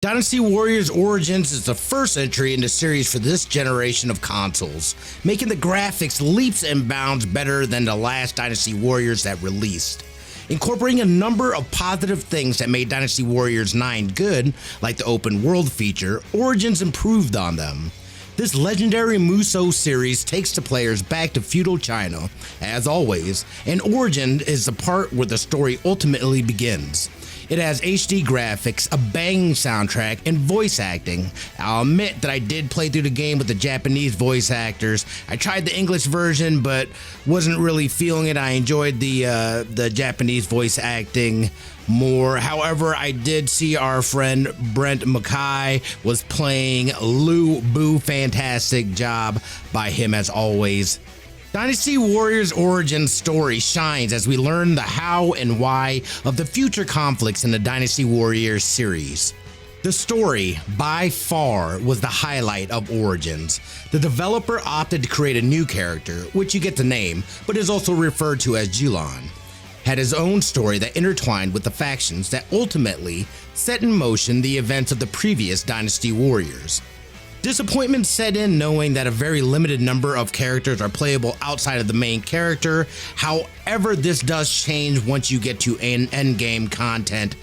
Dynasty Warriors Origins is the first entry in the series for this generation of consoles, making the graphics leaps and bounds better than the last Dynasty Warriors that released. Incorporating a number of positive things that made Dynasty Warriors 9 good, like the open world feature, Origins improved on them. This legendary Musou series takes the players back to feudal China, as always, and Origins is the part where the story ultimately begins. It has HD graphics, a banging soundtrack, and voice acting. I'll admit that I did play through the game with the Japanese voice actors. I tried the English version, but wasn't really feeling it. I enjoyed the Japanese voice acting more. However, I did see our friend Brent Mackay was playing Lu Bu. Fantastic job by him as always. Dynasty Warriors Origins story shines as we learn the how and why of the future conflicts in the Dynasty Warriors series. The story, by far, was the highlight of Origins. The developer opted to create a new character, which you get the name, but is also referred to as Jilan. Had his own story that intertwined with the factions that ultimately set in motion the events of the previous Dynasty Warriors. Disappointment set in knowing that a very limited number of characters are playable outside of the main character. However, this does change once you get to endgame content,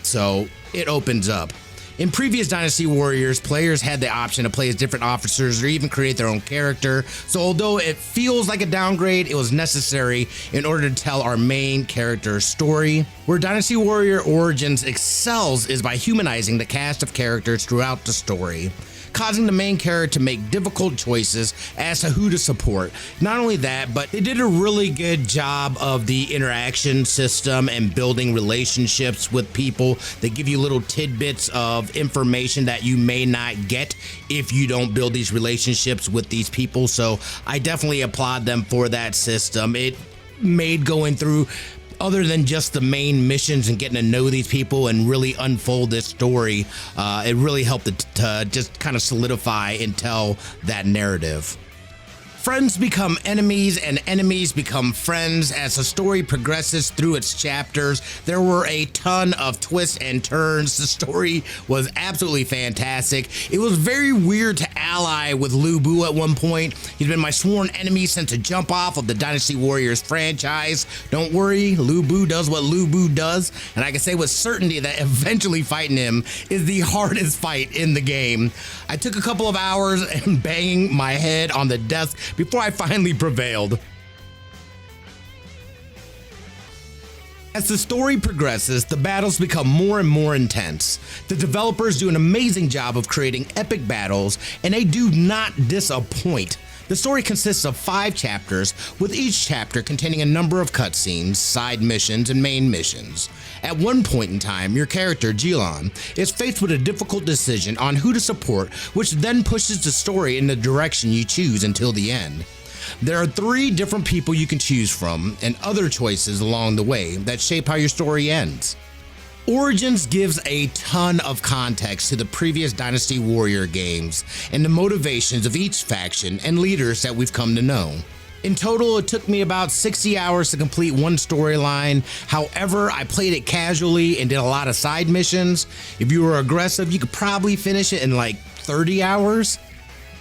so it opens up. In previous Dynasty Warriors, players had the option to play as different officers or even create their own character, so although it feels like a downgrade, it was necessary in order to tell our main character's story. Where Dynasty Warrior Origins excels is by humanizing the cast of characters throughout the story, causing the main character to make difficult choices as to who to support. Not only that, but they did a really good job of the interaction system and building relationships with people. They give you little tidbits of information that you may not get if you don't build these relationships with these people. So I definitely applaud them for that system. It made going through, other than just the main missions and getting to know these people and really unfold this story, it really helped to just kind of solidify and tell that narrative. Friends become enemies and enemies become friends as the story progresses through its chapters. There were a ton of twists and turns. The story was absolutely fantastic. It was very weird to ally with Lu Bu at one point. He's been my sworn enemy since the jump off of the Dynasty Warriors franchise. Don't worry, Lu Bu does what Lu Bu does, and I can say with certainty that eventually fighting him is the hardest fight in the game. I took a couple of hours and banging my head on the desk before I finally prevailed. As the story progresses, the battles become more and more intense. The developers do an amazing job of creating epic battles, and they do not disappoint. The story consists of 5 chapters, with each chapter containing a number of cutscenes, side missions, and main missions. At one point in time, your character, Jilan, is faced with a difficult decision on who to support, which then pushes the story in the direction you choose until the end. There are 3 different people you can choose from, and other choices along the way that shape how your story ends. Origins gives a ton of context to the previous Dynasty Warrior games and the motivations of each faction and leaders that we've come to know. In total, it took me about 60 hours to complete one storyline. However, I played it casually and did a lot of side missions. If you were aggressive, you could probably finish it in like 30 hours.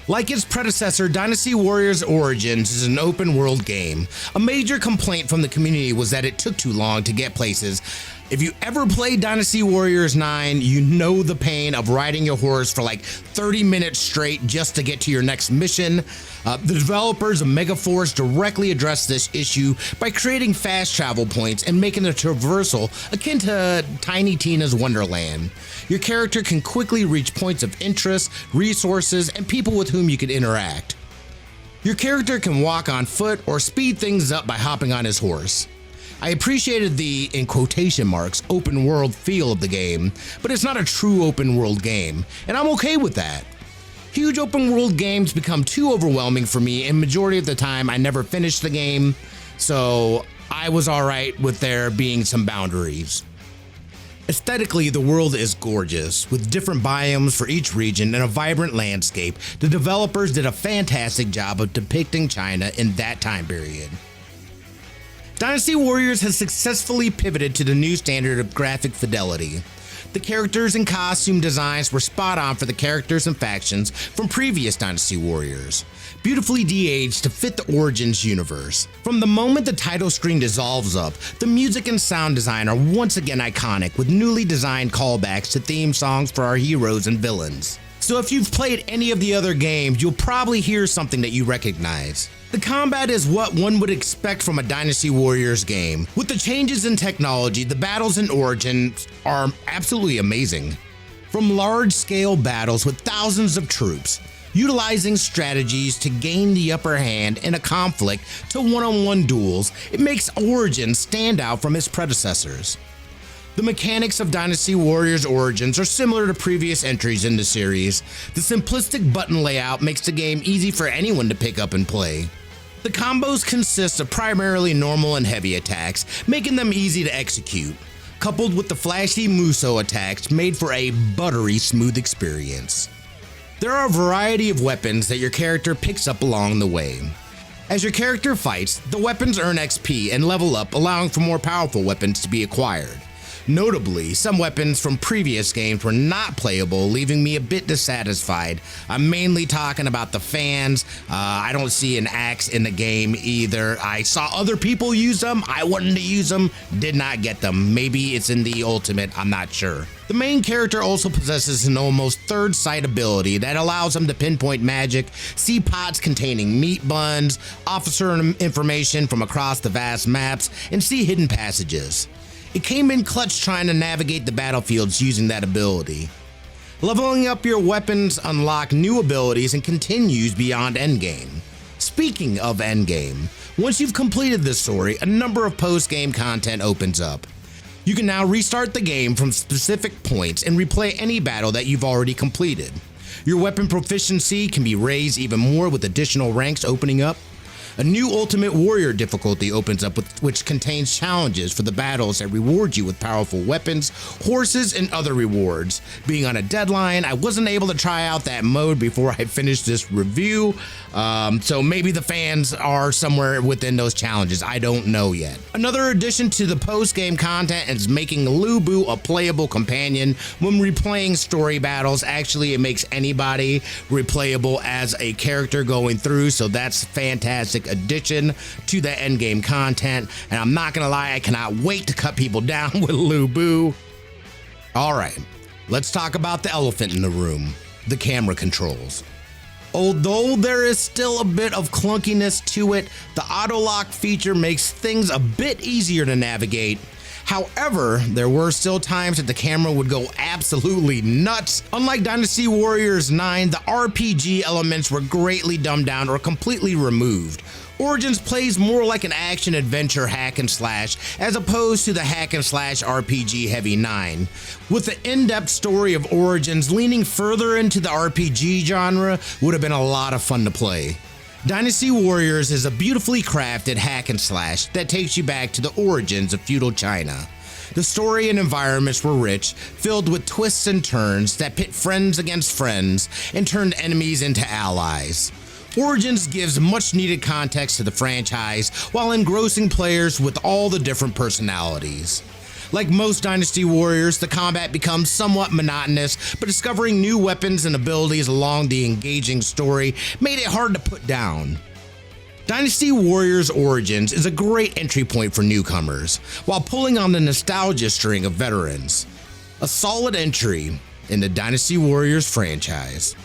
Like its predecessor, Dynasty Warriors Origins is an open world game. A major complaint from the community was that it took too long to get places. If you ever played Dynasty Warriors 9, you know the pain of riding your horse for like 30 minutes straight just to get to your next mission. The developers of Megaforce directly addressed this issue by creating fast travel points and making the traversal akin to Tiny Tina's Wonderland. Your character can quickly reach points of interest, resources, and people with whom you can interact. Your character can walk on foot or speed things up by hopping on his horse. I appreciated the, in quotation marks, open world feel of the game, but it's not a true open world game, and I'm okay with that. Huge open world games become too overwhelming for me, and majority of the time I never finish the game, so I was alright with there being some boundaries. Aesthetically, the world is gorgeous, with different biomes for each region and a vibrant landscape. The developers did a fantastic job of depicting China in that time period. Dynasty Warriors has successfully pivoted to the new standard of graphic fidelity. The characters and costume designs were spot on for the characters and factions from previous Dynasty Warriors, beautifully de-aged to fit the Origins universe. From the moment the title screen dissolves up, the music and sound design are once again iconic with newly designed callbacks to theme songs for our heroes and villains. So if you've played any of the other games, you'll probably hear something that you recognize. The combat is what one would expect from a Dynasty Warriors game. With the changes in technology, the battles in Origins are absolutely amazing. From large-scale battles with thousands of troops, utilizing strategies to gain the upper hand in a conflict, to one-on-one duels, it makes Origins stand out from its predecessors. The mechanics of Dynasty Warriors Origins are similar to previous entries in the series. The simplistic button layout makes the game easy for anyone to pick up and play. The combos consist of primarily normal and heavy attacks, making them easy to execute, coupled with the flashy Muso attacks made for a buttery smooth experience. There are a variety of weapons that your character picks up along the way. As your character fights, the weapons earn XP and level up, allowing for more powerful weapons to be acquired. Notably, some weapons from previous games were not playable, leaving me a bit dissatisfied. I'm mainly talking about the fans. I don't see an axe in the game either. I saw other people use them. I wanted to use them, did not get them. Maybe it's in the ultimate, I'm not sure. The main character also possesses an almost third sight ability that allows him to pinpoint magic, see pots containing meat buns, officer information from across the vast maps, and see hidden passages. It came in clutch trying to navigate the battlefields using that ability. Leveling up your weapons unlock new abilities and continues beyond endgame. Speaking of endgame, once you've completed this story, a number of post-game content opens up. You can now restart the game from specific points and replay any battle that you've already completed. Your weapon proficiency can be raised even more with additional ranks opening up. A new Ultimate Warrior difficulty opens up, which contains challenges for the battles that reward you with powerful weapons, horses, and other rewards. Being on a deadline, I wasn't able to try out that mode before I finished this review, so maybe the fans are somewhere within those challenges. I don't know yet. Another addition to the post-game content is making Lu Bu a playable companion when replaying story battles. Actually, it makes anybody replayable as a character going through, so that's fantastic addition to the endgame content, and I'm not gonna lie, I cannot wait to cut people down with Lu Bu. Alright, let's talk about the elephant in the room, the camera controls. Although there is still a bit of clunkiness to it, the auto lock feature makes things a bit easier to navigate. However, there were still times that the camera would go absolutely nuts. Unlike Dynasty Warriors 9, the RPG elements were greatly dumbed down or completely removed. Origins plays more like an action-adventure hack-and-slash as opposed to the hack-and-slash RPG heavy 9. With the in-depth story of Origins leaning further into the RPG genre would have been a lot of fun to play. Dynasty Warriors is a beautifully crafted hack-and-slash that takes you back to the origins of feudal China. The story and environments were rich, filled with twists and turns that pit friends against friends and turned enemies into allies. Origins gives much needed context to the franchise while engrossing players with all the different personalities. Like most Dynasty Warriors, the combat becomes somewhat monotonous, but discovering new weapons and abilities along the engaging story made it hard to put down. Dynasty Warriors Origins is a great entry point for newcomers, while pulling on the nostalgia string of veterans. A solid entry in the Dynasty Warriors franchise.